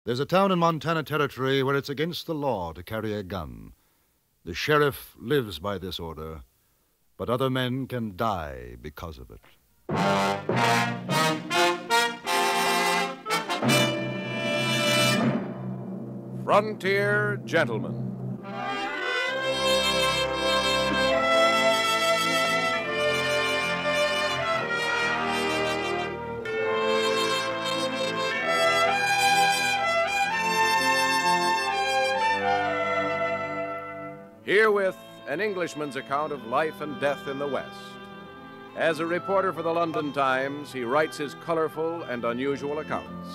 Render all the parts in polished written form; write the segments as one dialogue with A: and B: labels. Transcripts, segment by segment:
A: There's a town in Montana Territory where it's against the law to carry a gun. The sheriff lives by this order, but other men can die because of it.
B: Frontier Gentlemen. Herewith, an Englishman's account of life and death in the West. As a reporter for the London Times, he writes his colorful and unusual accounts.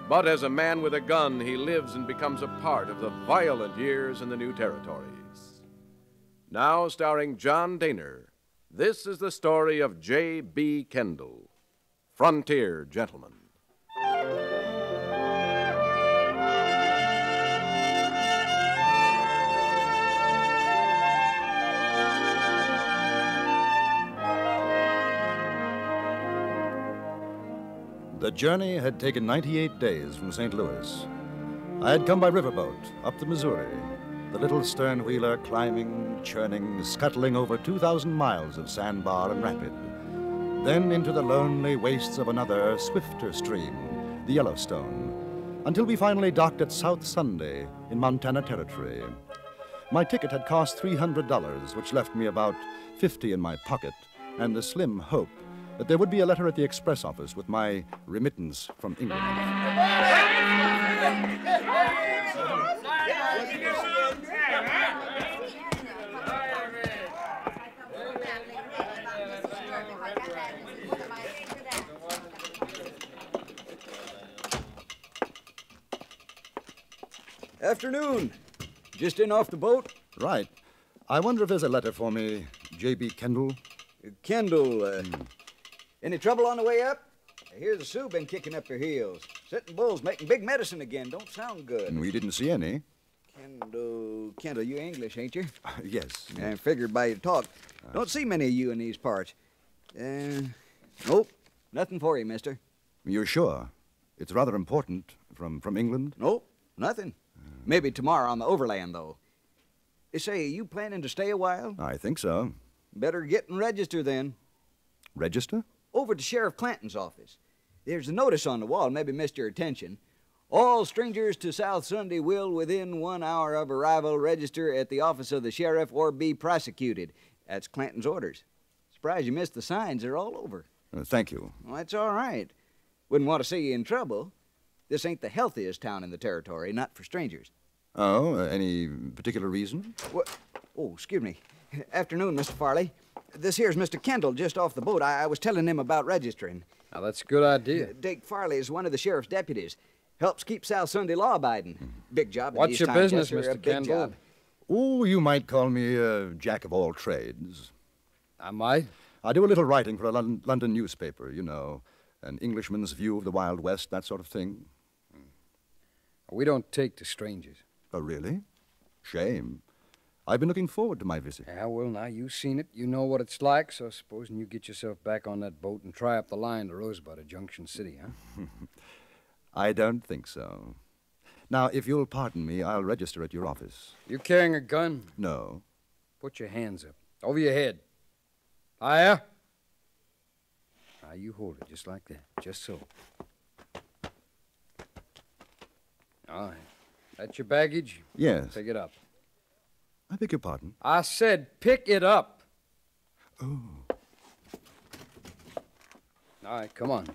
B: But as a man with a gun, he lives and becomes a part of the violent years in the new territories. Now starring John Dehner, this is the story of J.B. Kendall, Frontier Gentleman.
A: The journey had taken 98 days from St. Louis. I had come by riverboat up the Missouri, the little stern wheeler climbing, churning, scuttling over 2,000 miles of sandbar and rapid. Then into the lonely wastes of another, swifter stream, the Yellowstone, until we finally docked at South Sunday in Montana Territory. My ticket had cost $300, which left me about $50 in my pocket, and the slim hope that there would be a letter at the express office with my remittance from England.
C: Afternoon. Just in off the boat?
A: Right. I wonder if there's a letter for me, J.B. Kendall.
C: Kendall, any trouble on the way up? I hear the Sioux been kicking up their heels. Sitting bulls making big medicine again. Don't sound good.
A: We didn't see any.
C: Kendall, you English, ain't you?
A: Yes.
C: I figured by your talk. Don't see many of you in these parts. Nope. Nothing for you, mister.
A: You're sure? It's rather important. From England?
C: Nope. Nothing. Maybe tomorrow on the overland, though. Say, you planning to stay a while?
A: I think so.
C: Better get and register then.
A: Register?
C: Over to Sheriff Clanton's office. There's a notice on the wall, maybe missed your attention. All strangers to South Sunday will, within 1 hour of arrival, register at the office of the sheriff or be prosecuted. That's Clanton's orders. Surprised you missed the signs. They're all over.
A: Thank you.
C: Well, that's all right. Wouldn't want to see you in trouble. This ain't the healthiest town in the territory, not for strangers.
A: Oh, any particular reason?
C: What? Oh, excuse me. Afternoon, Mr. Farley. This here's Mr. Kendall, just off the boat. I was telling him about registering.
D: Now, that's a good idea.
C: Dake Farley is one of the sheriff's deputies. Helps keep South Sunday law-abiding. Big job.
D: What's your business, Mr. Kendall?
A: Oh, you might call me a jack of all trades.
D: I might?
A: I do a little writing for a London newspaper, you know. An Englishman's view of the Wild West, that sort of thing.
D: We don't take to strangers.
A: Oh, really? Shame. I've been looking forward to my visit.
D: Yeah, well, now, you've seen it. You know what it's like, so supposing you get yourself back on that boat and try up the line to Rosebud at Junction City, huh?
A: I don't think so. Now, if you'll pardon me, I'll register at your office.
D: You carrying a gun?
A: No.
D: Put your hands up. Over your head. Higher. Now, you hold it just like that. Just so. All right. That's your baggage?
A: Yes.
D: Pick it up.
A: I beg your pardon?
D: I said pick it up.
A: Oh.
D: All right, come on.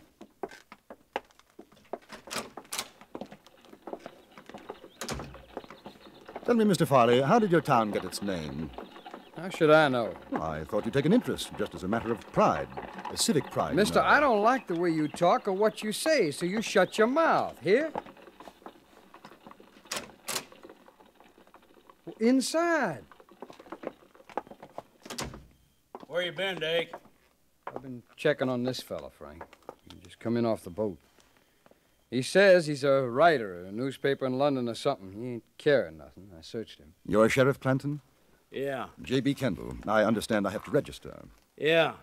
A: Tell me, Mr. Farley, how did your town get its name?
D: How should I know?
A: Well, I thought you'd take an interest, just as a matter of pride, a civic pride.
D: Mister, I don't like the way you talk or what you say, so you shut your mouth. Here? Inside.
E: Where you been, Dake?
D: I've been checking on this fella, Frank. He just come in off the boat. He says he's a writer, a newspaper in London or something. He ain't carrying nothing. I searched him.
A: You're Sheriff Clanton?
E: Yeah.
A: J.B. Kendall. I understand I have to register.
E: Yeah.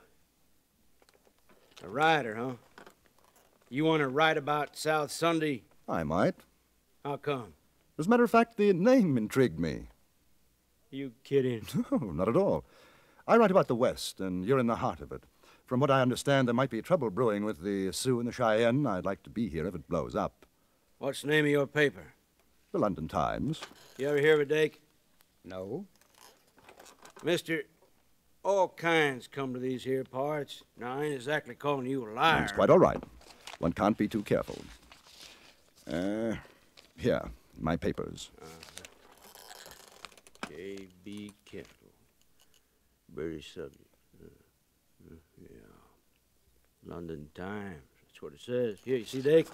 E: A writer, huh? You want to write about South Sunday
A: I might.
E: How come?
A: As a matter of fact, the name intrigued me.
E: You kidding?
A: No, not at all. I write about the West, and you're in the heart of it. From what I understand, there might be trouble brewing with the Sioux and the Cheyenne. I'd like to be here if it blows up.
E: What's the name of your paper?
A: The London Times.
E: You ever hear of it, Dake?
D: No.
E: Mister, all kinds come to these here parts. Now, I ain't exactly calling you a liar.
A: It's quite all right. One can't be too careful. Here, my papers.
E: J.B. Kendall. British subject. Yeah. London Times. That's what it says. Here, you see, Dake?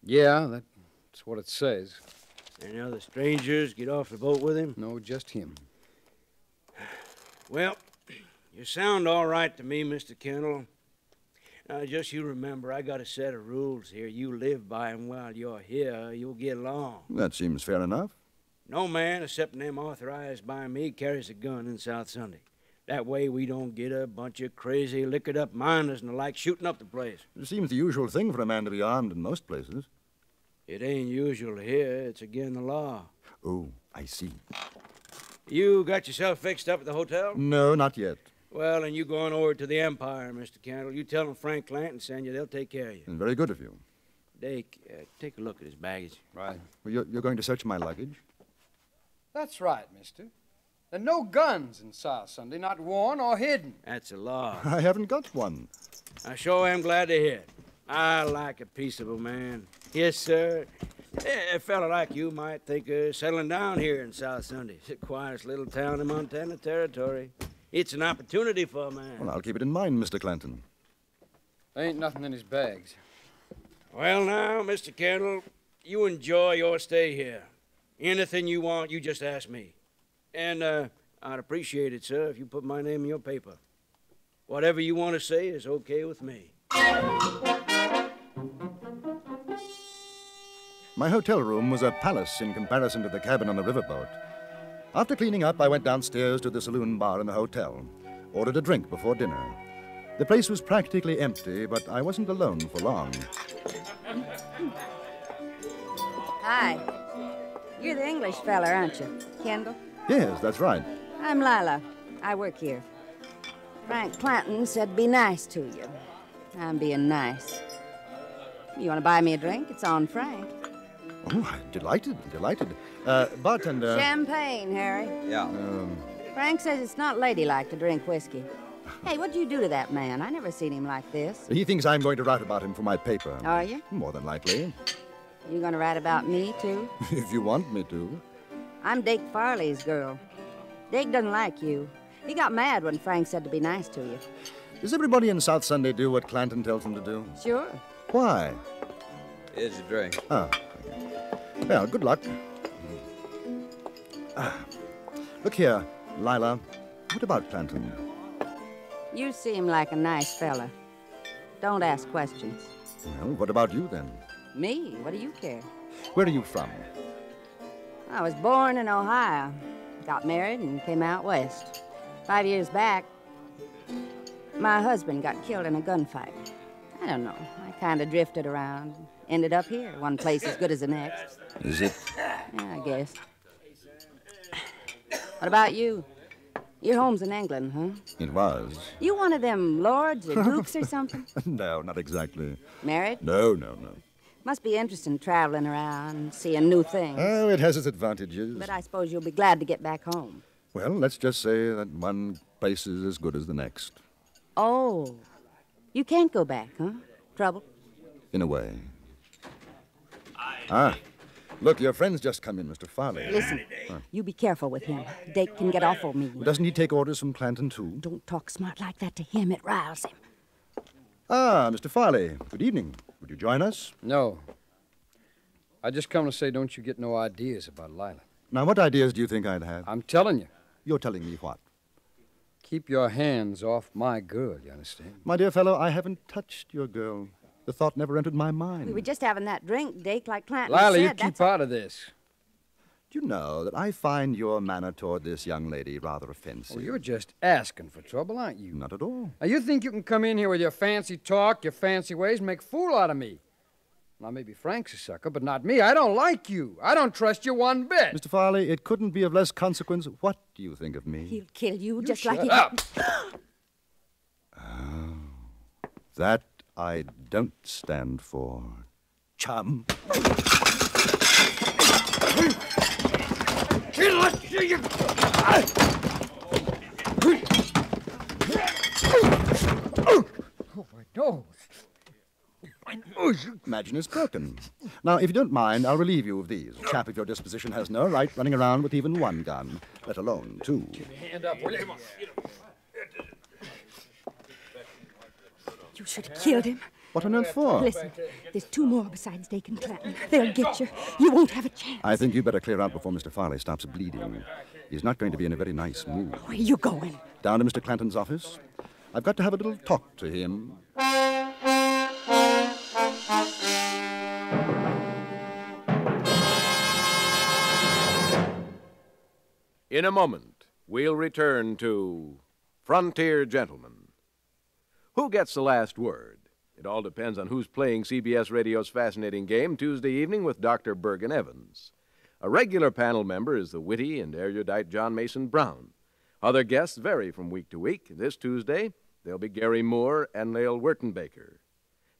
D: Yeah, that's what it says.
E: Any other strangers get off the boat with him?
D: No, just him.
E: Well, you sound all right to me, Mr. Kendall. Now, just you remember, I got a set of rules here. You live by 'em while you're here. You'll get along.
A: That seems fair enough.
E: No man, except them authorized by me, carries a gun in South Sunday. That way we don't get a bunch of crazy, liquored-up miners and the like shooting up the place.
A: It seems the usual thing for a man to be armed in most places.
E: It ain't usual here. It's against the law.
A: Oh, I see.
E: You got yourself fixed up at the hotel?
A: No, not yet.
E: Well, then you go on over to the Empire, Mr. Kendall. You tell them Frank Clanton send you. They'll take care of you.
A: Very good of you.
E: Dake, take a look at his baggage.
D: Right.
A: Well, you're going to search my luggage?
D: That's right, mister. There are no guns in South Sunday, not worn or hidden.
E: That's a law.
A: I haven't got one.
E: I sure am glad to hear it. I like a peaceable man. Yes, sir. A fella like you might think of settling down here in South Sunday. It's the quietest little town in Montana Territory. It's an opportunity for a man.
A: Well, I'll keep it in mind, Mr. Clanton.
D: There ain't nothing in his bags.
E: Well, now, Mr. Kendall, you enjoy your stay here. Anything you want, you just ask me. And I'd appreciate it, sir, if you put my name in your paper. Whatever you want to say is okay with me.
A: My hotel room was a palace in comparison to the cabin on the riverboat. After cleaning up, I went downstairs to the saloon bar in the hotel, ordered a drink before dinner. The place was practically empty, but I wasn't alone for long.
F: Hi. You're the English fella, aren't you? Kendall?
A: Yes, that's right.
F: I'm Lila. I work here. Frank Clanton said be nice to you. I'm being nice. You want to buy me a drink? It's on Frank.
A: Oh, I'm delighted. Bartender.
F: Champagne, Harry.
C: Yeah.
F: Frank says it's not ladylike to drink whiskey. Hey, what'd you do to that man? I never seen him like this.
A: He thinks I'm going to write about him for my paper.
F: Are you?
A: More than likely.
F: You gonna write about me, too?
A: If you want me to.
F: I'm Dake Farley's girl. Dake doesn't like you. He got mad when Frank said to be nice to you.
A: Does everybody in South Sunday do what Clanton tells them to do?
F: Sure.
A: Why?
C: Here's a drink.
A: Ah. Well, good luck. Look here, Lila. What about Clanton?
F: You seem like a nice fella. Don't ask questions.
A: Well, what about you then?
F: Me? What do you care?
A: Where are you from?
F: I was born in Ohio. Got married and came out west. 5 years back, my husband got killed in a gunfight. I don't know. I kind of drifted around. Ended up here, one place as good as the next.
A: Is it?
F: Yeah, I guess. What about you? Your home's in England, huh?
A: It was.
F: You one of them lords or dukes or something?
A: No, not exactly.
F: Married?
A: No.
F: Must be interesting traveling around, seeing new things.
A: Oh, it has its advantages.
F: But I suppose you'll be glad to get back home.
A: Well, let's just say that one place is as good as the next.
F: Oh, you can't go back, huh? Trouble?
A: In a way. Ah, look, your friend's just come in, Mr. Farley.
F: Listen, you be careful with him. Dake can get awful mean.
A: Doesn't he take orders from Clanton, too?
F: Don't talk smart like that to him. It riles him.
A: Ah, Mr. Farley, good evening. Would you join us?
D: No. I just come to say don't you get no ideas about Lila.
A: Now, what ideas do you think I'd have?
D: I'm telling you.
A: You're telling me what?
D: Keep your hands off my girl, you understand?
A: My dear fellow, I haven't touched your girl. The thought never entered my mind.
F: We were just having that drink, Dake, like Clanton
D: Lila,
F: said.
D: you keep out of this.
A: Do you know that I find your manner toward this young lady rather offensive?
D: Oh, you're just asking for trouble, aren't you?
A: Not at all.
D: Now, you think you can come in here with your fancy talk, your fancy ways, and make a fool out of me. Now, maybe Frank's a sucker, but not me. I don't like you. I don't trust you one bit.
A: Mr. Farley, it couldn't be of less consequence. What do you think of me?
F: He'll kill you, just
D: shut
F: like he...
D: up.
A: That I don't stand for, chum.
D: Oh, my nose. My nose.
A: Imagine it's broken. Now, if you don't mind, I'll relieve you of these. A chap of your disposition has no right running around with even one gun, let alone two.
D: Give me a hand up, will you?
F: You should have killed him.
A: What on earth for?
F: Listen, there's two more besides Dake and Clanton. They'll get you. You won't have a chance.
A: I think you better clear out before Mr. Farley stops bleeding. He's not going to be in a very nice mood.
F: Where are you going?
A: Down to Mr. Clanton's office. I've got to have a little talk to him.
B: In a moment, we'll return to Frontier Gentlemen. Who gets the last word? It all depends on who's playing CBS Radio's fascinating game Tuesday evening with Dr. Bergen Evans. A regular panel member is the witty and erudite John Mason Brown. Other guests vary from week to week. This Tuesday, they'll be Gary Moore and Lael Wertenbaker.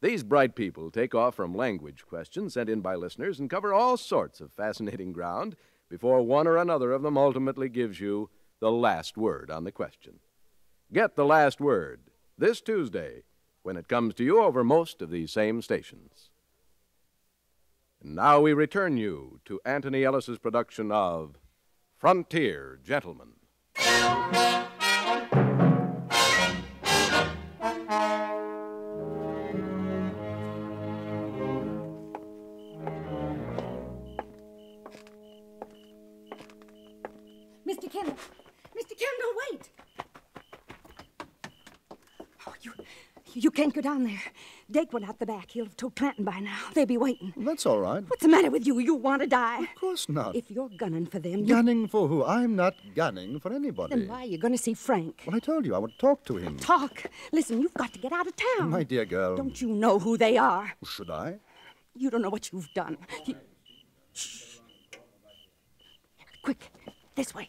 B: These bright people take off from language questions sent in by listeners and cover all sorts of fascinating ground before one or another of them ultimately gives you the last word on the question. Get the last word this Tuesday when it comes to you over most of these same stations. And now we return you to Anthony Ellis's production of Frontier Gentlemen.
F: Mr. Kendall! Mr. Kendall, wait! Oh, you can't go down there. Dake went out the back. He'll have told Clanton by now. They'll be waiting.
A: Well, that's all right.
F: What's the matter with you? You want to die?
A: Of course not.
F: If you're gunning for them...
A: Gunning for who? I'm not gunning for anybody.
F: Then why are you going to see Frank?
A: Well, I told you I would talk to him.
F: Talk? Listen, you've got to get out of town.
A: My dear girl.
F: Don't you know who they are?
A: Should I?
F: You don't know what you've done. Shh. Quick, this way.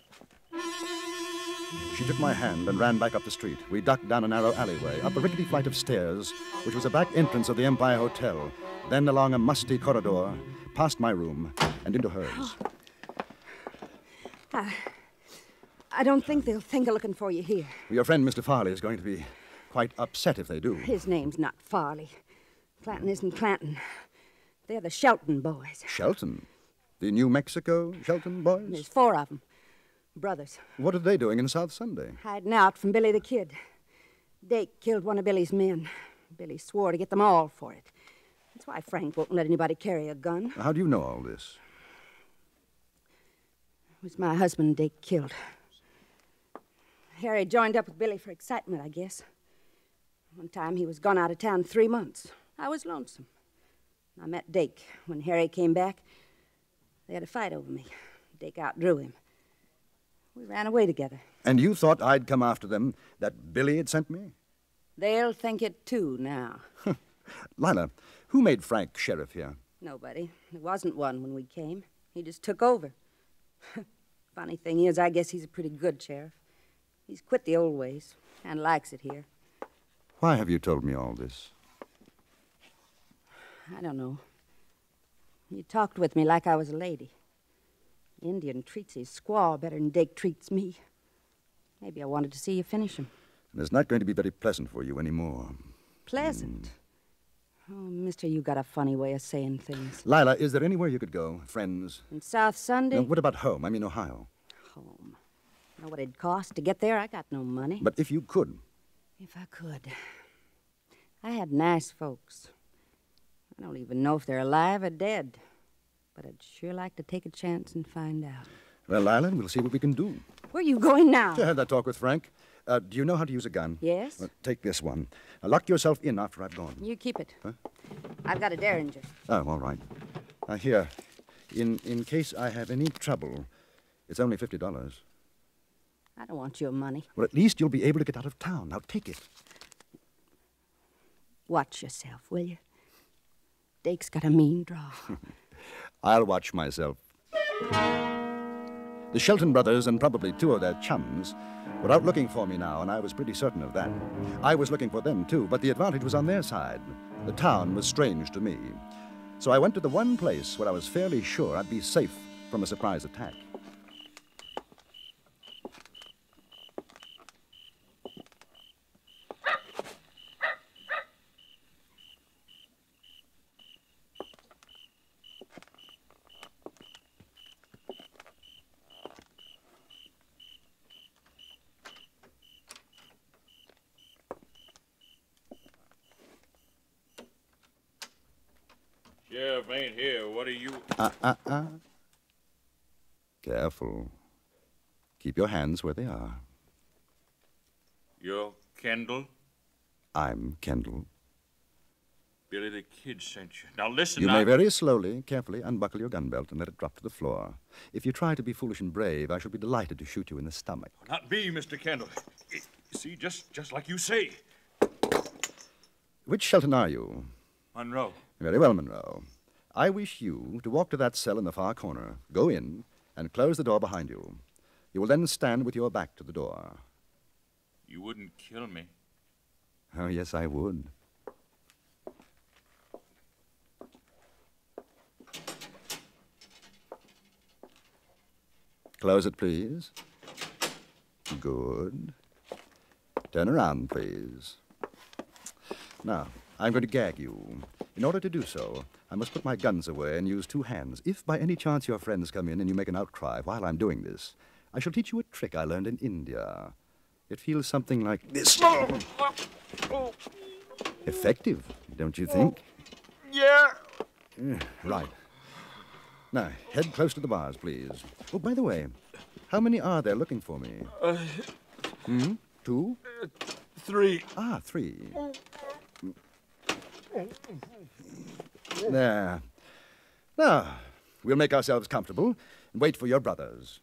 A: She took my hand and ran back up the street. We ducked down a narrow alleyway, up a rickety flight of stairs, which was a back entrance of the Empire Hotel, then along a musty corridor, past my room, and into hers.
F: I don't think they'll think of looking for you here.
A: Your friend, Mr. Farley, is going to be quite upset if they do.
F: His name's not Farley. Clanton isn't Clanton. They're the Shelton boys.
A: Shelton? The New Mexico Shelton boys?
F: There's 4 of them. Brothers.
A: What are they doing in South Sunday?
F: Hiding out from Billy the Kid. Dake killed one of Billy's men. Billy swore to get them all for it. That's why Frank won't let anybody carry a gun.
A: How do you know all this?
F: It was my husband Dake killed. Harry joined up with Billy for excitement, I guess. One time he was gone out of town 3 months. I was lonesome. I met Dake. When Harry came back, they had a fight over me. Dake outdrew him. We ran away together.
A: And you thought I'd come after them, that Billy had sent me?
F: They'll think it, too, now.
A: Lila, who made Frank sheriff here?
F: Nobody. There wasn't one when we came. He just took over. Funny thing is, I guess he's a pretty good sheriff. He's quit the old ways and likes it here.
A: Why have you told me all this?
F: I don't know. You talked with me like I was a lady. Indian treats his squaw better than Dake treats me. Maybe I wanted to see you finish him.
A: And it's not going to be very pleasant for you anymore.
F: Pleasant? Oh, mister, you got a funny way of saying things.
A: Lila, is there anywhere you could go? Friends?
F: In South Sunday?
A: No, what about home? I mean, Ohio.
F: Home. Know what it'd cost to get there? I got no money.
A: But if you could.
F: If I could. I had nice folks. I don't even know if they're alive or dead. But I'd sure like to take a chance and find out.
A: Well, Lila, we'll see what we can do.
F: Where are you going now?
A: To have that talk with Frank. Do you know how to use a gun?
F: Yes.
A: Well, take this one. Lock yourself in after I've gone.
F: You keep it.
A: Huh?
F: I've got a Derringer.
A: Oh, all right. Here. In case I have any trouble, it's only $50.
F: I don't want your money.
A: Well, at least you'll be able to get out of town. Now, take it.
F: Watch yourself, will you? Dake's got a mean draw.
A: I'll watch myself. The Shelton brothers and probably two of their chums were out looking for me now, and I was pretty certain of that. I was looking for them, too, but the advantage was on their side. The town was strange to me. So I went to the one place where I was fairly sure I'd be safe from a surprise attack.
G: Sheriff ain't here. What are you...
A: Careful. Keep your hands where they are.
G: You're Kendall?
A: I'm Kendall.
G: Billy the Kid sent you. Now listen,
A: You may very slowly, carefully unbuckle your gun belt and let it drop to the floor. If you try to be foolish and brave, I shall be delighted to shoot you in the stomach.
G: Not me, Mr. Kendall. See, just like you say.
A: Which Shelton are you?
G: Monroe.
A: Very well, Monroe. I wish you to walk to that cell in the far corner, go in, and close the door behind you. You will then stand with your back to the door.
G: You wouldn't kill me.
A: Oh, yes, I would. Close it, please. Good. Turn around, please. Now, I'm going to gag you. In order to do so, I must put my guns away and use two hands. If by any chance your friends come in and you make an outcry while I'm doing this, I shall teach you a trick I learned in India. It feels something like this. Effective, don't you think?
G: Yeah.
A: Right. Now, head close to the bars, please. Oh, by the way, how many are there looking for me? Two?
G: 3.
A: Ah, 3. There. Now, we'll make ourselves comfortable and wait for your brothers.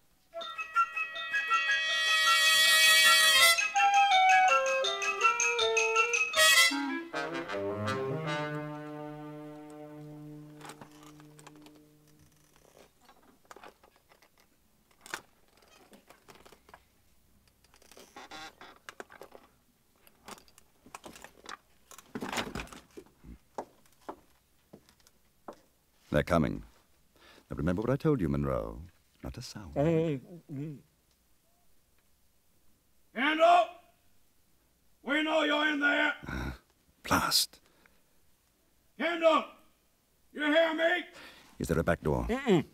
A: They're coming. Now remember what I told you, Monroe. Not a sound.
E: Kendall! We know you're in there.
A: Blast.
E: Kendall! You hear me?
A: Is there a back door?
E: Come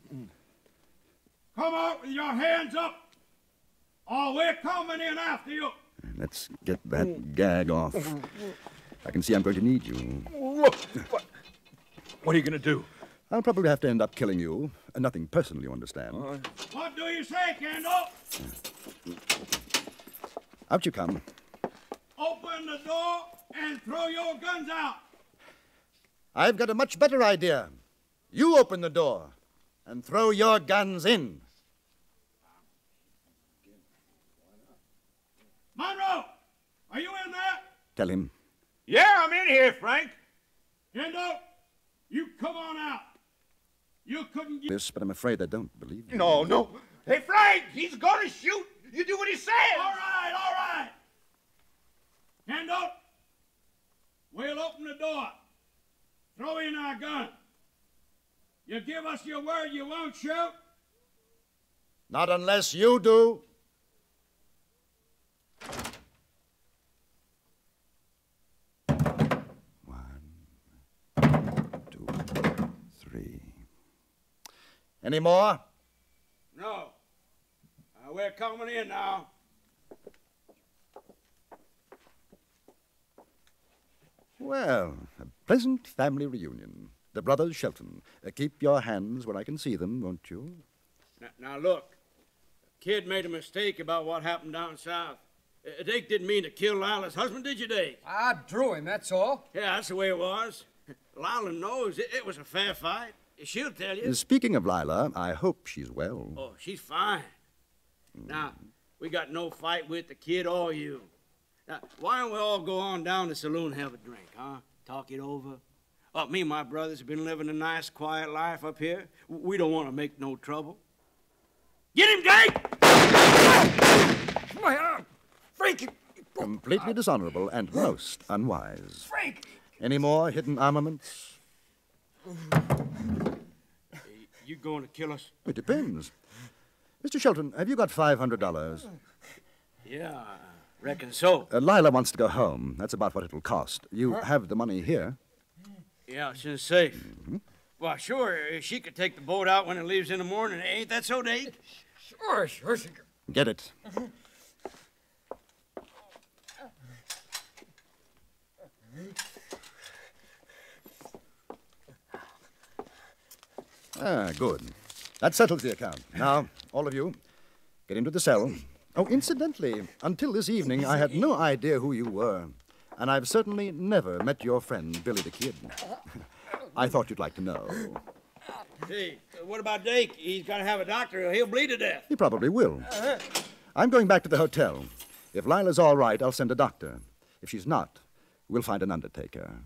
E: out with your hands up, or we're coming in after you.
A: Let's get that gag off. I can see I'm going to need you.
G: What are you going to do?
A: I'll probably have to end up killing you. Nothing personal, you understand.
E: What do you say, Kendall?
A: Out you come.
E: Open the door and throw your guns out.
A: I've got a much better idea. You open the door and throw your guns in.
E: Monroe, are you in there?
A: Tell him.
G: Yeah, I'm in here, Frank.
E: Kendall, you come on out. You couldn't get...
A: This, but I'm afraid I don't believe you.
G: No. Hey, Frank, he's going to shoot. You do what he says.
E: All right. Kendall, we'll open the door. Throw in our gun. You give us your word you won't shoot?
A: Not unless you do. Any more?
E: No. We're coming in now.
A: Well, a pleasant family reunion. The brothers Shelton. Keep your hands where I can see them, won't you?
E: Now look. Kid made a mistake about what happened down south. Dake didn't mean to kill Lila's husband, did you, Dake?
D: I drew him, that's all.
E: Yeah, that's the way it was. Lila knows it was a fair fight. She'll tell you.
A: Speaking of Lila, I hope she's well.
E: Oh, she's fine. Now, we got no fight with the kid or you. Now, why don't we all go on down to the saloon and have a drink, huh? Talk it over. Me and my brothers have been living a nice, quiet life up here. We don't want to make no trouble. Get him, Jake!
G: My arm! Frank!
A: Completely dishonorable and most unwise.
G: Frank!
A: Any more hidden armaments?
E: You going to kill us?
A: It depends. Mr. Shelton, have you got $500?
E: Yeah, I reckon so.
A: Lila wants to go home. That's about what it'll cost. You have the money here.
E: Yeah, it's in the safe. Mm-hmm. Well, sure, she could take the boat out when it leaves in the morning. Ain't that so, Dave?
G: Sure, she can.
A: Get it. Good. That settles the account. Now, all of you, get into the cell. Oh, incidentally, until this evening, I had no idea who you were. And I've certainly never met your friend, Billy the Kid. I thought you'd like to know.
E: Hey, what about Dake? He's got to have a doctor or he'll bleed to death.
A: He probably will. I'm going back to the hotel. If Lila's all right, I'll send a doctor. If she's not, we'll find an undertaker.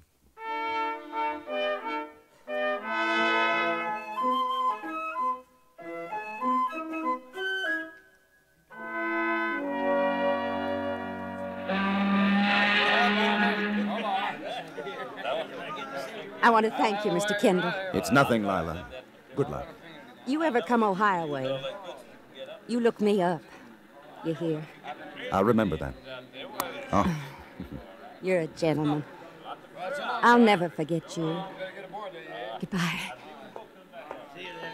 F: I want to thank you, Mr. Kendall.
A: It's nothing, Lila. Good luck.
F: You ever come Ohio way, you look me up. You hear?
A: I'll remember that. Oh.
F: You're a gentleman. I'll never forget you. Goodbye.
E: See you there.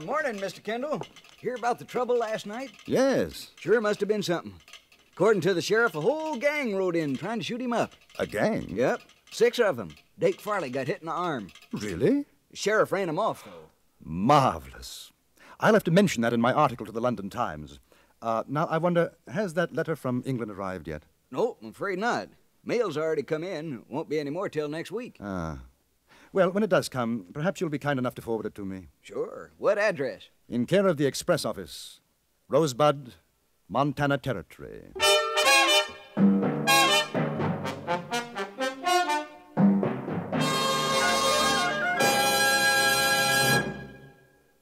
C: Morning, Mr. Kendall. Hear about the trouble last night?
A: Yes.
C: Sure must have been something. According to the sheriff, a whole gang rode in trying to shoot him up.
A: A gang?
C: Yep, 6 of them. Dake Farley got hit in the arm.
A: Really?
C: The sheriff ran him off, though.
A: Marvelous. I'll have to mention that in my article to the London Times. Now, I wonder, has that letter from England arrived yet?
C: No, I'm afraid not. Mail's already come in. Won't be any more till next week.
A: Well, when it does come, perhaps you'll be kind enough to forward it to me.
C: Sure. What address?
A: In care of the Express Office, Rosebud, Montana Territory.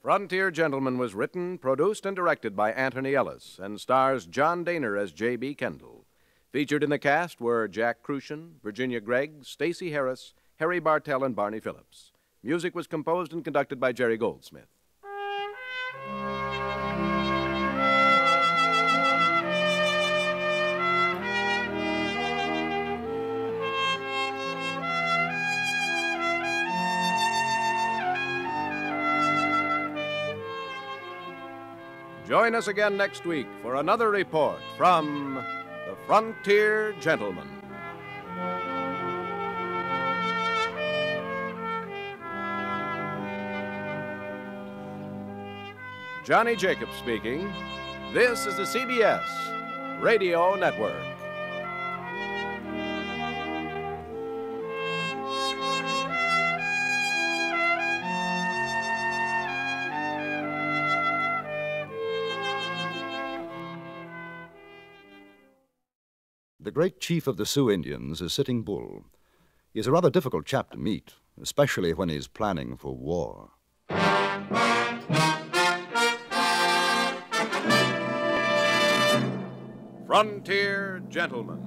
B: Frontier Gentleman was written, produced, and directed by Anthony Ellis and stars John Dehner as J.B. Kendall. Featured in the cast were Jack Crucian, Virginia Gregg, Stacey Harris, Harry Bartell, and Barney Phillips. Music was composed and conducted by Jerry Goldsmith. Join us again next week for another report from the Frontier Gentleman. Johnny Jacobs speaking. This is the CBS Radio Network.
A: The great chief of the Sioux Indians is Sitting Bull. He's a rather difficult chap to meet, especially when he's planning for war.
B: Frontier Gentleman.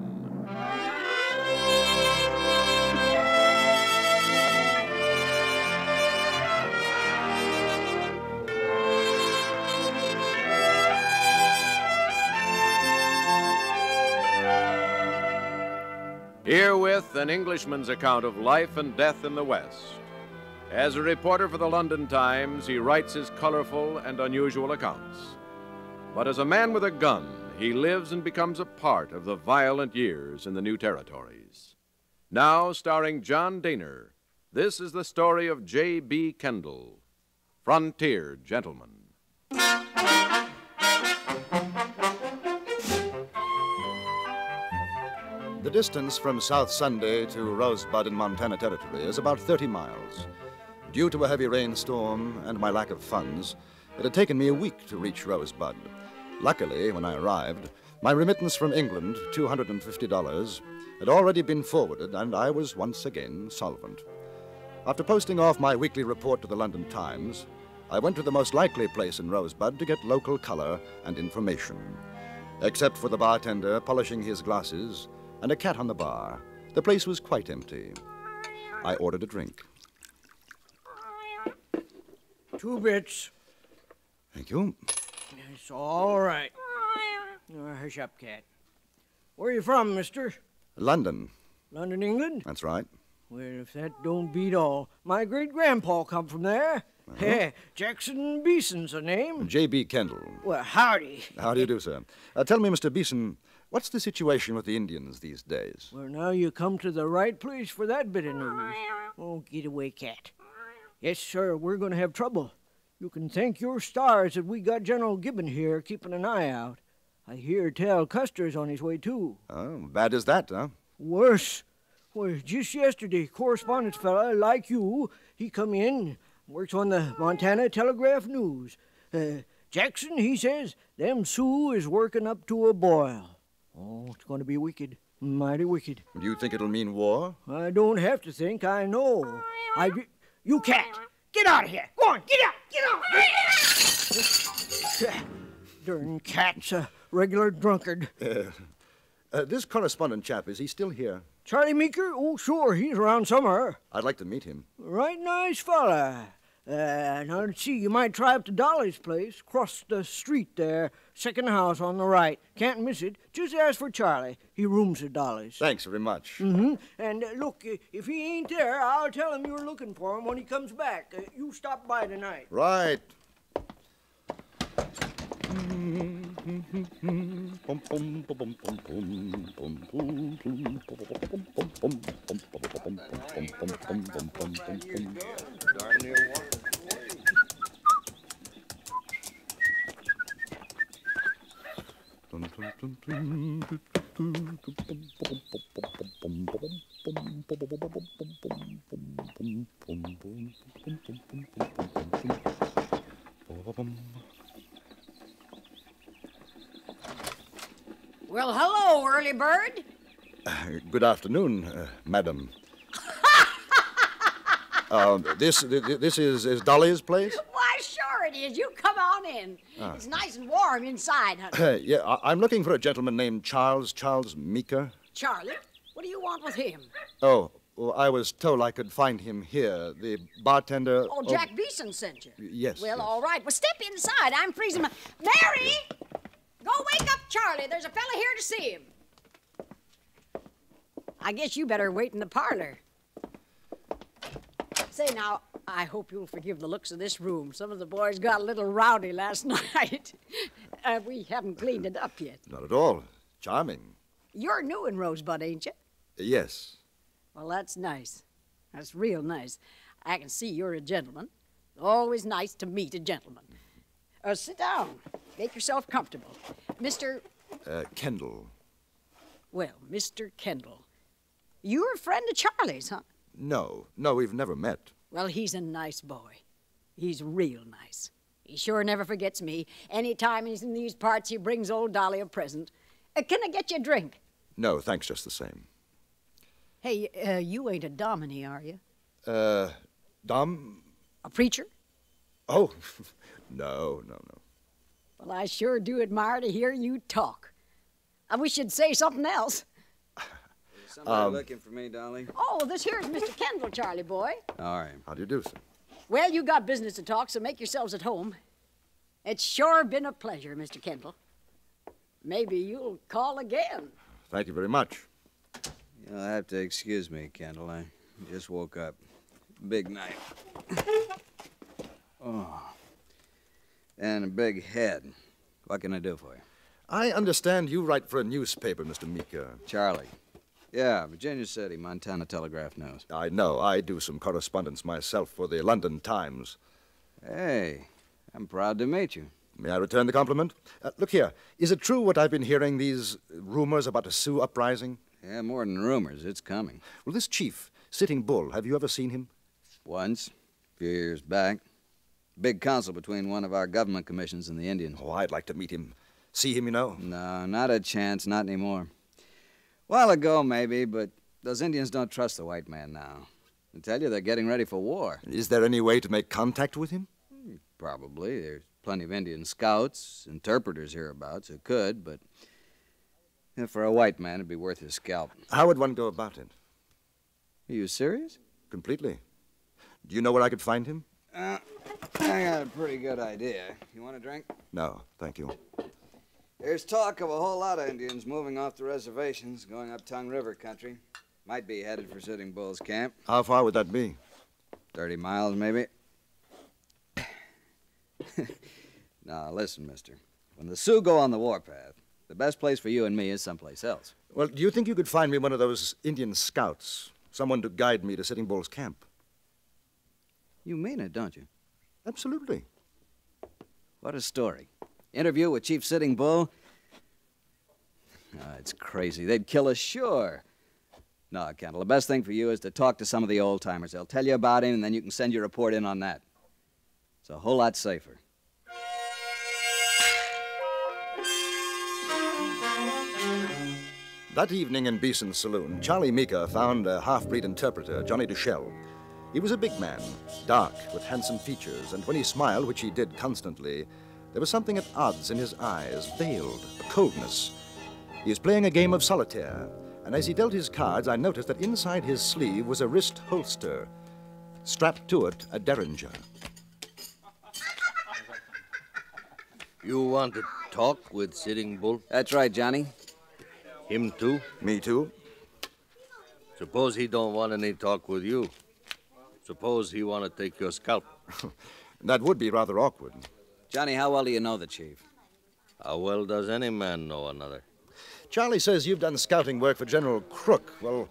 B: Herewith an Englishman's account of life and death in the West. As a reporter for the London Times, he writes his colorful and unusual accounts. But as a man with a gun, he lives and becomes a part of the violent years in the new territories. Now, starring John Dehner, this is the story of J.B. Kendall, Frontier Gentleman.
A: The distance from South Sunday to Rosebud in Montana Territory is about 30 miles. Due to a heavy rainstorm and my lack of funds, it had taken me a week to reach Rosebud. Luckily, when I arrived, my remittance from England, $250, had already been forwarded, and I was once again solvent. After posting off my weekly report to the London Times, I went to the most likely place in Rosebud to get local color and information. Except for the bartender polishing his glasses and a cat on the bar, the place was quite empty. I ordered a drink.
H: 2 bits.
A: Thank you.
H: It's all right. Hush up, cat. Where are you from, mister?
A: London.
H: London, England?
A: That's right.
H: Well, if that don't beat all. My great-grandpa come from there. Jackson Beeson's the name.
A: J.B. Kendall.
H: Well, howdy.
A: How do you do, sir? Tell me, Mr. Beeson, what's the situation with the Indians these days?
H: Well, now you come to the right place for that bit of news. Oh, get away, cat. Yes, sir, we're going to have trouble. You can thank your stars that we got General Gibbon here keeping an eye out. I hear tell Custer's on his way, too.
A: Oh, bad as that, huh?
H: Worse. Well, just yesterday, correspondence fella like you, he come in, works on the Montana Telegraph News. Jackson, he says, them Sioux is working up to a boil. Oh, it's going to be wicked, mighty wicked.
A: Do you think it'll mean war?
H: I don't have to think, I know. You cat, get out of here. Go on, get out. Darn cat's a regular drunkard.
A: This correspondent chap, is he still here?
H: Charlie Meeker? Oh, sure, he's around somewhere.
A: I'd like to meet him.
H: Right nice fella. Now, let's see, you might try up to Dolly's place, cross the street there, second house on the right. Can't miss it. Just ask for Charlie. He rooms at Dolly's.
A: Thanks very much.
H: Mm-hmm. And look, if he ain't there, I'll tell him you're looking for him when he comes back. You stop by tonight.
A: Right.
I: Well, hello, early bird.
A: Good afternoon, madam. This is Dolly's place?
I: Why, sure it is. You come on in. It's nice and warm inside, honey.
A: Yeah, I'm looking for a gentleman named Charles Meeker.
I: Charlie, what do you want with him?
A: Oh, well, I was told I could find him here. The bartender...
I: Oh, Jack Beeson sent you.
A: Yes.
I: Well,
A: yes.
I: all right. Well, step inside. I'm freezing my... Mary! Go wake up Charlie. There's a fella here to see him. I guess you better wait in the parlor. Say, now, I hope you'll forgive the looks of this room. Some of the boys got a little rowdy last night. We haven't cleaned it up yet.
A: Not at all. Charming.
I: You're new in Rosebud, ain't you?
A: Yes.
I: Well, that's nice. That's real nice. I can see you're a gentleman. Always nice to meet a gentleman. Sit down. Make yourself comfortable. Mr.
A: Kendall.
I: Well, Mr. Kendall. You're a friend of Charlie's, huh?
A: No, we've never met.
I: Well, he's a nice boy. He's real nice. He sure never forgets me. Anytime he's in these parts, he brings old Dolly a present. Can I get you a drink?
A: No, thanks just the same.
I: Hey, you ain't a dominie, are you?
A: Dom?
I: A preacher?
A: Oh, no.
I: Well, I sure do admire to hear you talk. I wish you'd say something else.
C: Somebody looking for me, Dolly?
I: Oh, this here's Mr. Kendall, Charlie boy.
C: All right.
A: How do you do, sir?
I: Well, you got business to talk, so make yourselves at home. It's sure been a pleasure, Mr. Kendall. Maybe you'll call again.
A: Thank you very much.
C: You'll have to excuse me, Kendall. I just woke up. Big night. Oh. And a big head. What can I do for you?
A: I understand you write for a newspaper, Mr. Meeker.
C: Charlie. Yeah, Virginia City, Montana Telegraph News.
A: I know. I do some correspondence myself for the London Times.
C: Hey, I'm proud to meet you.
A: May I return the compliment? Look here. Is it true what I've been hearing, these rumors about a Sioux uprising?
C: Yeah, more than rumors. It's coming.
A: Well, this chief, Sitting Bull, have you ever seen him?
C: Once, a few years back. Big council between one of our government commissions and the Indians.
A: Oh, I'd like to meet him. See him, you know?
C: No, not a chance. Not anymore. While ago, maybe, but those Indians don't trust the white man now. I tell you, they're getting ready for war.
A: Is there any way to make contact with him?
C: Probably. There's plenty of Indian scouts, interpreters hereabouts who could, but for a white man, it'd be worth his scalp.
A: How would one go about it?
C: Are you serious?
A: Completely. Do you know where I could find him?
C: I got a pretty good idea. You want a drink?
A: No, thank you.
C: There's talk of a whole lot of Indians moving off the reservations, going up Tongue River country. Might be headed for Sitting Bull's camp.
A: How far would that be?
C: 30 miles, maybe. Now, listen, mister. When the Sioux go on the warpath, the best place for you and me is someplace else.
A: Well, do you think you could find me one of those Indian scouts? Someone to guide me to Sitting Bull's camp?
C: You mean it, don't you?
A: Absolutely.
C: What a story. Interview with Chief Sitting Bull? Oh, it's crazy. They'd kill us, sure. No, Kendall, the best thing for you is to talk to some of the old-timers. They'll tell you about him, and then you can send your report in on that. It's a whole lot safer.
A: That evening in Beeson's saloon, Charlie Meeker found a half-breed interpreter, Johnny Duchelle. He was a big man, dark, with handsome features, and when he smiled, which he did constantly, there was something at odds in his eyes, veiled, a coldness. He was playing a game of solitaire, and as he dealt his cards, I noticed that inside his sleeve was a wrist holster. Strapped to it, a derringer.
J: You want to talk with Sitting Bull?
C: That's right, Johnny.
J: Him too?
A: Me too.
J: Suppose he don't want any talk with you. Suppose he want to take your scalp.
A: That would be rather awkward.
C: Johnny, how well do you know the chief?
J: How well does any man know another?
A: Charlie says you've done scouting work for General Crook. Well,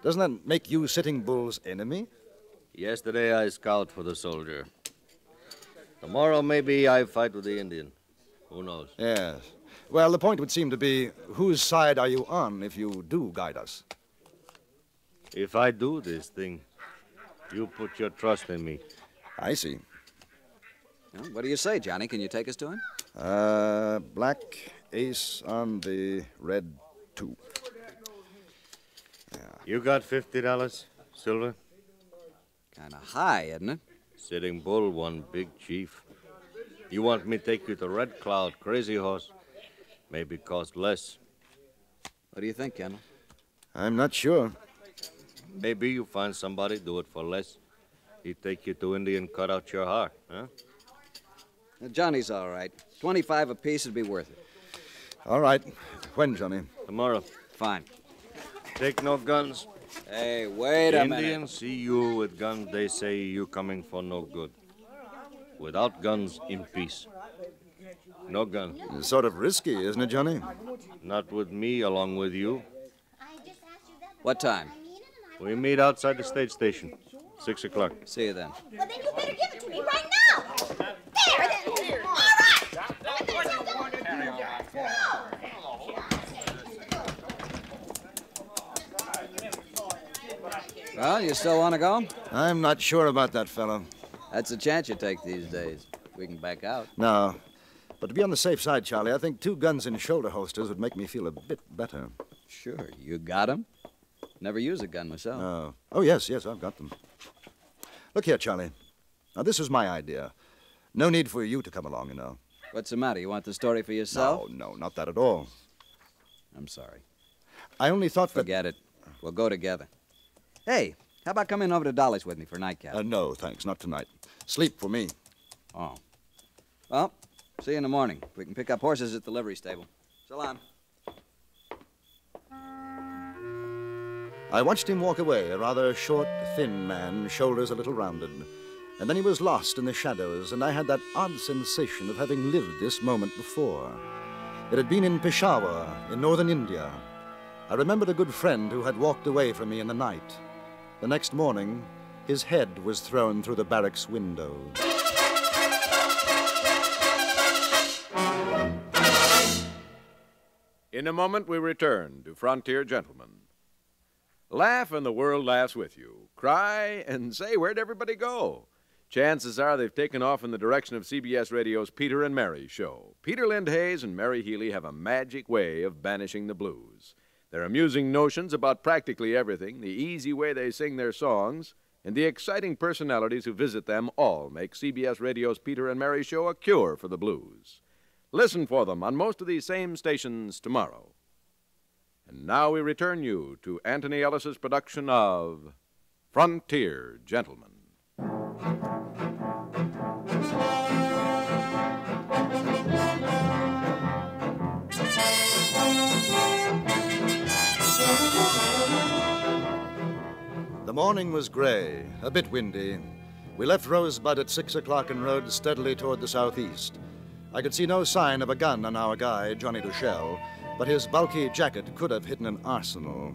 A: doesn't that make you Sitting Bull's enemy?
J: Yesterday I scout for the soldier. Tomorrow maybe I fight with the Indian. Who knows?
A: Yes. Well, the point would seem to be, whose side are you on if you do guide us?
J: If I do this thing, you put your trust in me.
A: I see.
C: Well, what do you say, Johnny? Can you take us to him?
A: Black ace on the red 2. Yeah.
J: You got $50, Silver?
C: Kind of high, isn't it?
J: Sitting Bull, one big chief. You want me to take you to Red Cloud, Crazy Horse? Maybe cost less.
C: What do you think, Kendall?
A: I'm not sure.
J: Maybe you find somebody, do it for less. He take you to India and cut out your heart, huh?
C: Now, Johnny's all right. 25 apiece would be worth it.
A: All right. When, Johnny?
J: Tomorrow.
C: Fine.
J: Take no guns.
C: Hey, wait a minute.
J: Indians see you with guns, they say you coming for no good. Without guns, in peace. No gun.
A: It's sort of risky, isn't it, Johnny?
J: Not with me, along with you.
C: What time?
J: We meet outside the state station. 6 o'clock.
C: See you then.
K: Well, then you better give it to me right now. There. All right.
C: Well, you still want to go?
A: I'm not sure about that fellow.
C: That's a chance you take these days. We can back out.
A: No. But to be on the safe side, Charlie, I think 2 guns in shoulder holsters would make me feel a bit better.
C: Sure. You got 'em? Never use a gun myself.
A: Oh, yes, I've got them. Look here, Charlie. Now, this was my idea. No need for you to come along, you know.
C: What's the matter? You want the story for yourself?
A: No, not that at all.
C: I'm sorry.
A: I only thought that...
C: Forget it. We'll go together. Hey, how about coming over to Dolly's with me for nightcap?
A: No, thanks, not tonight. Sleep for me.
C: Oh. Well, see you in the morning. We can pick up horses at the livery stable. So long.
A: I watched him walk away, a rather short, thin man, shoulders a little rounded. And then he was lost in the shadows, and I had that odd sensation of having lived this moment before. It had been in Peshawar, in northern India. I remembered a good friend who had walked away from me in the night. The next morning, his head was thrown through the barracks window.
B: In a moment, we return to Frontier Gentlemen. Laugh and the world laughs with you. Cry and say, where'd everybody go? Chances are they've taken off in the direction of CBS Radio's Peter and Mary show. Peter Lindhays and Mary Healy have a magic way of banishing the blues. Their amusing notions about practically everything, the easy way they sing their songs, and the exciting personalities who visit them all make CBS Radio's Peter and Mary show a cure for the blues. Listen for them on most of these same stations tomorrow. And now we return you to Anthony Ellis's production of Frontier Gentlemen.
A: The morning was gray, a bit windy. We left Rosebud at 6 o'clock and rode steadily toward the southeast. I could see no sign of a gun on our guy, Johnny Duchelle, but his bulky jacket could have hidden an arsenal.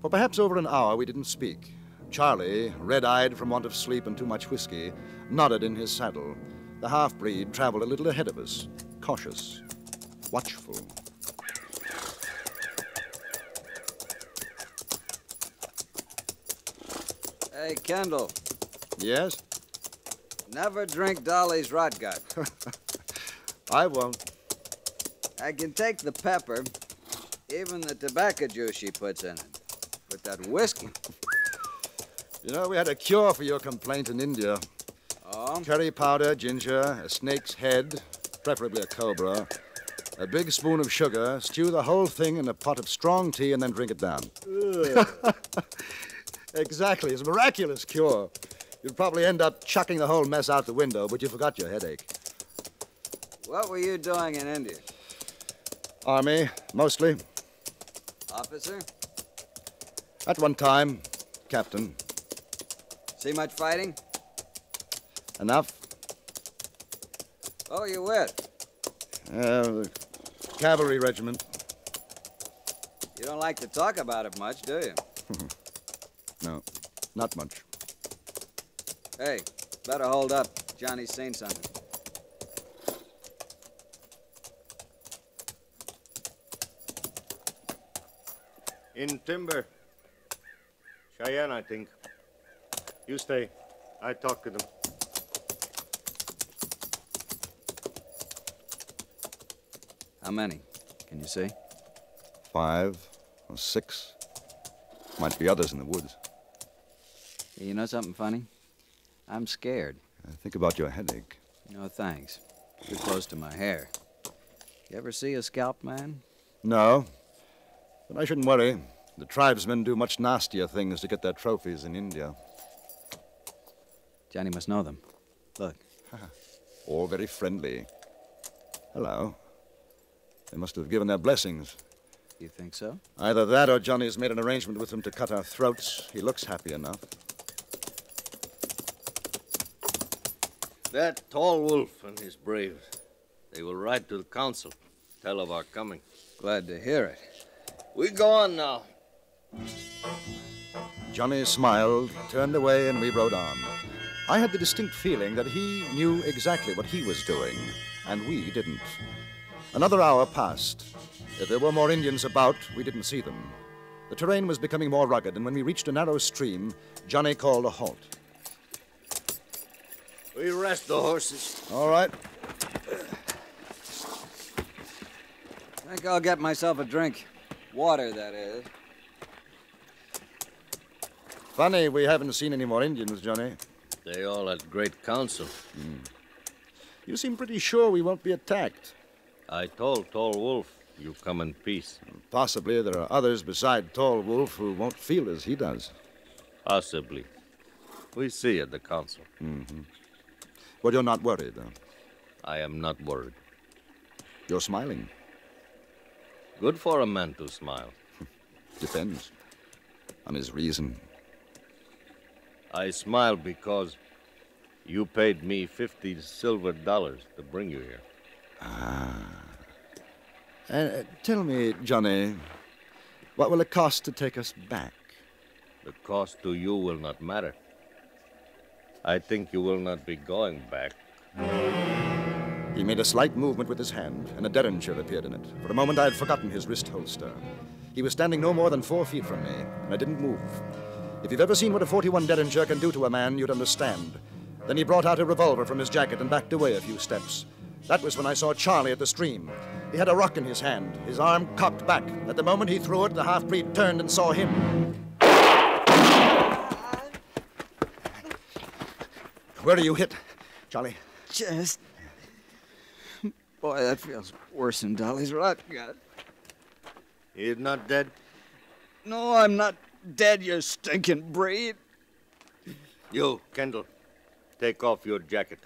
A: For perhaps over an hour we didn't speak. Charlie, red-eyed from want of sleep and too much whiskey, nodded in his saddle. The half-breed traveled a little ahead of us, cautious, watchful.
C: Hey, Kendall.
A: Yes?
C: Never drink Dolly's rot gut.
A: I won't.
C: I can take the pepper, even the tobacco juice she puts in it. But that whiskey...
A: You know, we had a cure for your complaint in India.
C: Oh?
A: Curry powder, ginger, a snake's head, preferably a cobra, a big spoon of sugar, stew the whole thing in a pot of strong tea, and then drink it down. Exactly. It's a miraculous cure. You'd probably end up chucking the whole mess out the window, but you forgot your headache.
C: What were you doing in India?
A: Army, mostly.
C: Officer?
A: At one time, captain.
C: See much fighting?
A: Enough.
C: Oh, you with?
A: The cavalry regiment.
C: You don't like to talk about it much, do you?
A: No, not much.
C: Hey, better hold up. Johnny's seen something.
J: In timber. Cheyenne, I think. You stay. I talk to them.
C: How many? Can you see?
A: 5 or 6. Might be others in the woods.
C: You know something funny? I'm scared.
A: Think about your headache.
C: No, thanks. Too close to my hair. You ever see a scalped man?
A: No, but I shouldn't worry. The tribesmen do much nastier things to get their trophies in India.
C: Johnny must know them. Look.
A: All very friendly. Hello. They must have given their blessings.
C: You think so?
A: Either that or Johnny's made an arrangement with them to cut our throats. He looks happy enough.
J: That tall wolf and his braves. They will ride to the council. Tell of our coming.
C: Glad to hear it.
J: We go on now.
A: Johnny smiled, turned away, and we rode on. I had the distinct feeling that he knew exactly what he was doing, and we didn't. Another hour passed. If there were more Indians about, we didn't see them. The terrain was becoming more rugged, and when we reached a narrow stream, Johnny called a halt.
J: We rest the horses.
A: All right.
C: I think I'll get myself a drink. Water, that is.
A: Funny we haven't seen any more Indians, Johnny.
J: They all at great council.
A: You seem pretty sure we won't be attacked.
J: I told Tall Wolf you come in peace.
A: Possibly there are others beside Tall Wolf who won't feel as he does.
J: Possibly. We see at the council.
A: But you're not worried, though.
J: I am not worried.
A: You're smiling.
J: Good for a man to smile.
A: Depends on his reason.
J: I smile because you paid me 50 silver dollars to bring you here.
A: Tell me, Johnny, what will it cost to take us back?
J: The cost to you will not matter. I think you will not be going back.
A: He made a slight movement with his hand, and a derringer appeared in it. For a moment, I had forgotten his wrist holster. He was standing no more than 4 feet from me, and I didn't move. If you've ever seen what a 41 derringer can do to a man, you'd understand. Then he brought out a revolver from his jacket and backed away a few steps. That was when I saw Charlie at the stream. He had a rock in his hand, his arm cocked back. At the moment he threw it, the half-breed turned and saw him. Where are you hit, Charlie?
C: Chest. Boy, that feels worse than Dolly's right gut.
J: He's not dead?
C: No, I'm not dead, you stinking breed.
J: You, Kendall, take off your jacket.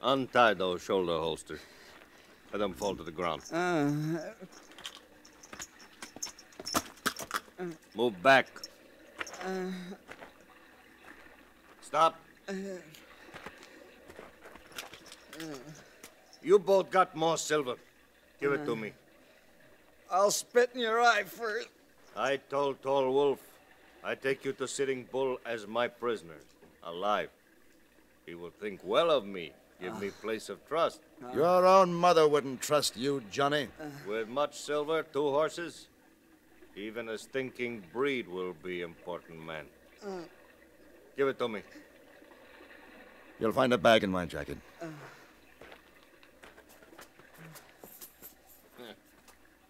J: Untie those shoulder holsters. Let them fall to the ground. Move back. Stop. You both got more silver. Give it to me.
C: I'll spit in your eye first.
J: I told Tall Wolf I take you to Sitting Bull as my prisoner, alive. He will think well of me, give me place of trust.
A: Your own mother wouldn't trust you, Johnny.
J: With much silver, 2 horses, even a stinking breed will be important man. Give it to me.
A: You'll find a bag in my jacket.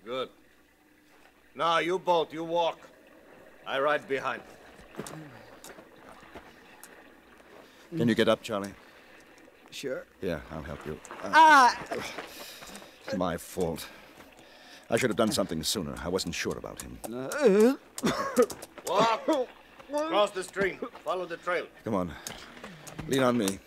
J: Good. Now, you both, you walk. I ride behind.
A: Can you get up, Charlie?
C: Sure.
A: Yeah, I'll help you. It's my fault. I should have done something sooner. I wasn't sure about him.
J: Walk. Cross the stream. Follow the trail.
A: Come on. Lean on me.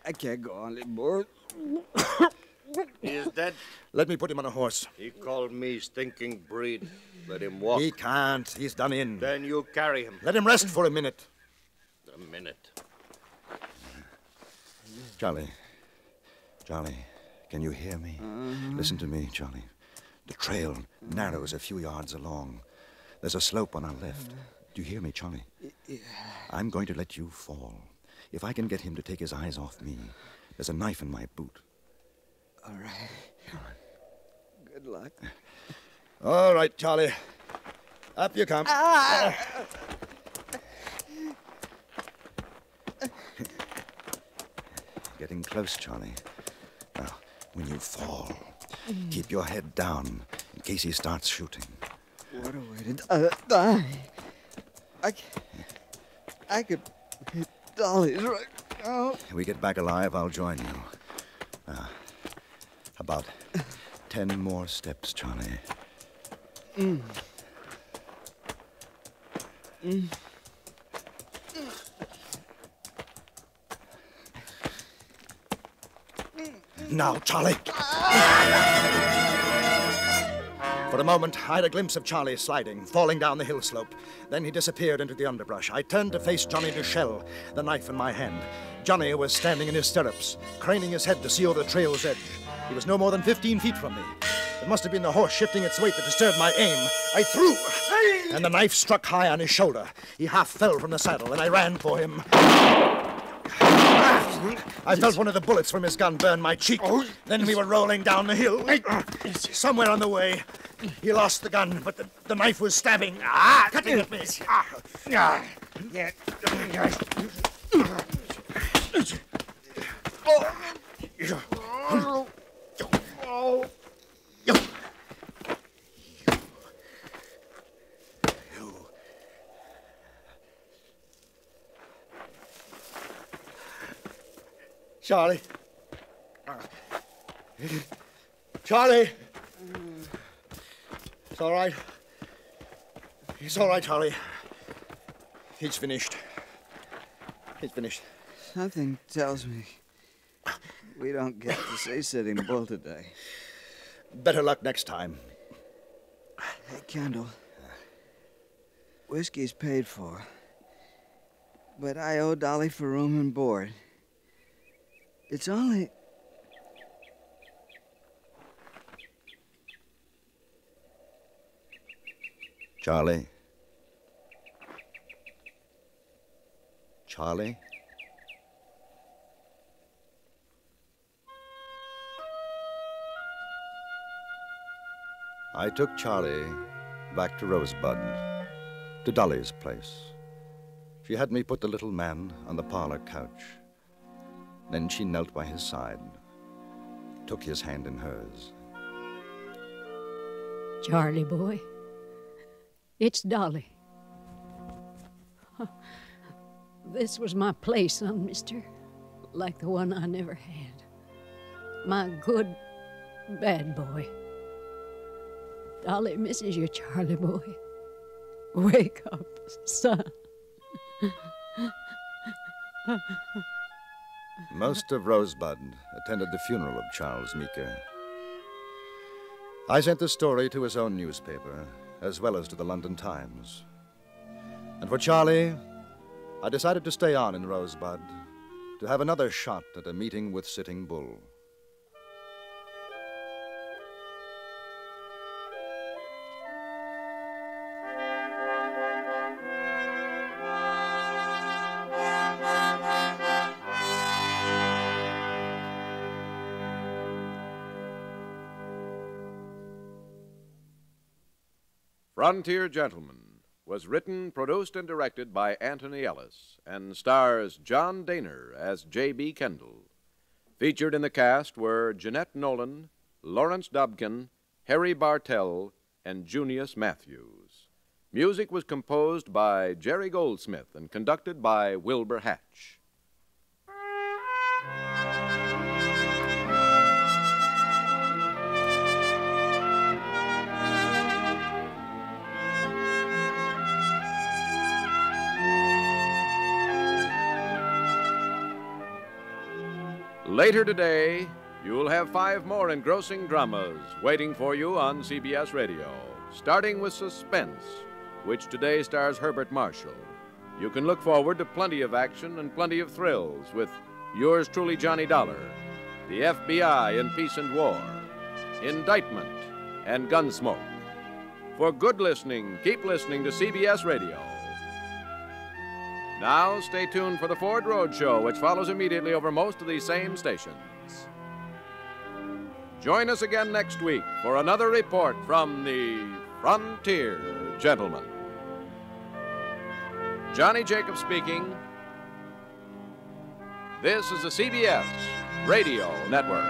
C: I can't go on anymore.
J: He is dead.
A: Let me put him on a horse.
J: He called me stinking breed. Let him walk.
A: He can't. He's done in.
J: Then you carry him.
A: Let him rest for a minute.
J: A minute.
A: Charlie, can you hear me? Listen to me, Charlie. The trail narrows a few yards along. There's a slope on our left. Do you hear me, Charlie?
C: Yeah.
A: I'm going to let you fall. If I can get him to take his eyes off me, there's a knife in my boot.
C: All right. Good luck.
A: All right, Charlie. Up you come. Getting close, Charlie. Now, when you fall, keep your head down in case he starts shooting.
C: What a way to die. I could hit Dolly's right now.
A: If we get back alive, I'll join you. About 10 more steps, Charlie. Now, Charlie. For a moment, I had a glimpse of Charlie sliding, falling down the hill slope. Then he disappeared into the underbrush. I turned to face Johnny Duchelle, the knife in my hand. Johnny was standing in his stirrups, craning his head to see over the trail's edge. He was no more than 15 feet from me. It must have been the horse shifting its weight that disturbed my aim. I threw, and the knife struck high on his shoulder. He half fell from the saddle, and I ran for him. I felt one of the bullets from his gun burn my cheek. Then we were rolling down the hill. Somewhere on the way, he lost the gun, but the knife was stabbing, cutting at me. Charlie. Charlie. It's all right. It's all right, Charlie. He's finished. He's finished.
C: Something tells me we don't get to see Sitting Bull today.
A: Better luck next time.
C: Hey, Kendall. Whiskey's paid for. But I owe Dolly for room and board. It's only...
A: Charlie? Charlie? I took Charlie back to Rosebud, to Dolly's place. She had me put the little man on the parlor couch. Then she knelt by his side, took his hand in hers.
I: Charlie boy, it's Dolly. This was my play, son, mister, like the one I never had. My good, bad boy. Dolly misses you, Charlie boy. Wake up, son.
A: Most of Rosebud attended the funeral of Charles Meeker. I sent the story to his own newspaper, as well as to the London Times. And for Charlie, I decided to stay on in Rosebud, to have another shot at a meeting with Sitting Bull.
B: Frontier Gentleman was written, produced, and directed by Anthony Ellis and stars John Dehner as J.B. Kendall. Featured in the cast were Jeanette Nolan, Lawrence Dobkin, Harry Bartell, and Junius Matthews. Music was composed by Jerry Goldsmith and conducted by Wilbur Hatch. Later today, you'll have 5 more engrossing dramas waiting for you on CBS Radio, starting with Suspense, which today stars Herbert Marshall. You can look forward to plenty of action and plenty of thrills with yours truly, Johnny Dollar, the FBI in Peace and War, Indictment, and Gunsmoke. For good listening, keep listening to CBS Radio. Now, stay tuned for the Ford Road Show, which follows immediately over most of these same stations. Join us again next week for another report from the Frontier Gentleman. Johnny Jacobs speaking. This is the CBS Radio Network.